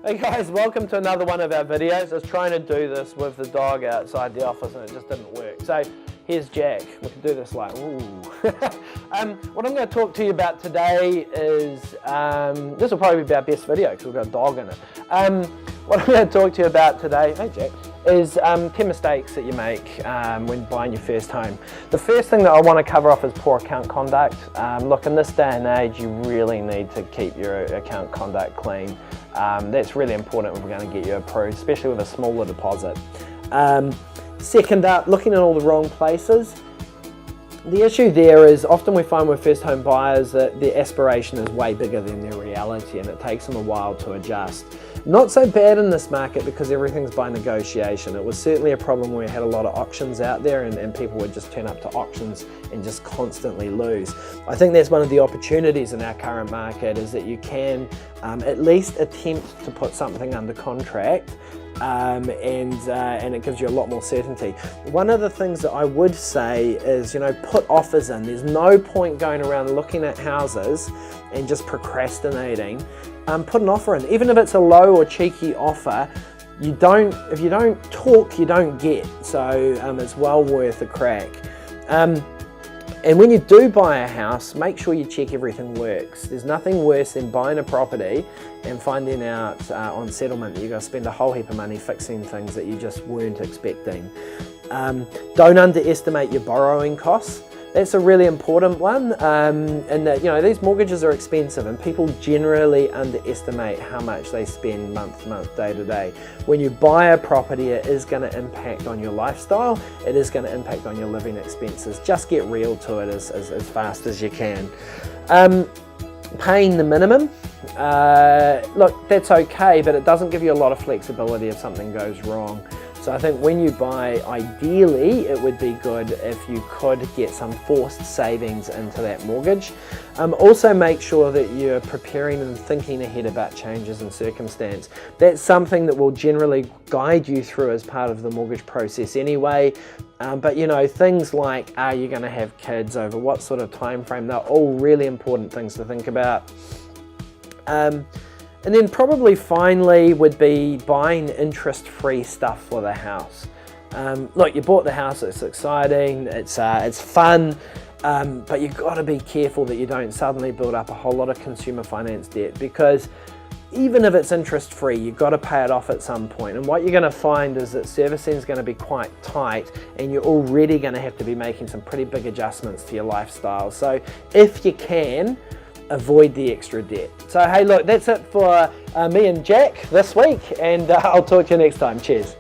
Hey guys, welcome to another one of our videos. I was trying to do this with the dog outside the office and it just didn't work. So here's Jack. We can do this like, ooh. What I'm going to talk to you about today is, this will probably be our best video because we've got a dog in it. What I'm going to talk to you about today, hey Jack, is 10 mistakes that you make when buying your first home. The first thing that I want to cover off is poor account conduct. Look, in this day and age, you really need to keep your account conduct clean. That's really important if we're going to get you approved, especially with a smaller deposit. Second up, looking in all the wrong places. The issue there is often we find with first home buyers that their aspiration is way bigger than their reality and it takes them a while to adjust. Not so bad in this market because everything's by negotiation. It was certainly a problem where we had a lot of auctions out there and people would just turn up to auctions and just constantly lose. I think that's one of the opportunities in our current market is that you can at least attempt to put something under contract and it gives you a lot more certainty. One of the things that I would say is, put offers in. There's no point going around looking at houses and just procrastinating. Put an offer in, even if it's a low or cheeky offer. If you don't talk, you don't get. So it's well worth a crack. And when you do buy a house, make sure you check everything works. There's nothing worse than buying a property and finding out on settlement that you're going to spend a whole heap of money fixing things that you just weren't expecting. Don't underestimate your borrowing costs. That's a really important one, and that these mortgages are expensive and people generally underestimate how much they spend month to month, day to day. When you buy a property, it is going to impact on your lifestyle, it is going to impact on your living expenses. Just get real to it as fast as you can. Paying the minimum, look, that's okay, but it doesn't give you a lot of flexibility if something goes wrong. So I think when you buy, ideally, it would be good if you could get some forced savings into that mortgage. Also make sure that you're preparing and thinking ahead about changes in circumstance. That's something that will generally guide you through as part of the mortgage process anyway. But things like, are you going to have kids, over what sort of time frame, they're all really important things to think about. And then probably finally would be buying interest-free stuff for the house. Look, you bought the house, it's exciting, it's fun, but you've got to be careful that you don't suddenly build up a whole lot of consumer finance debt, because even if it's interest-free, you've got to pay it off at some point. And what you're going to find is that servicing is going to be quite tight and you're already going to have to be making some pretty big adjustments to your lifestyle. So if you can, avoid the extra debt. So hey, look, that's it for me and Jack this week, and I'll talk to you next time. Cheers.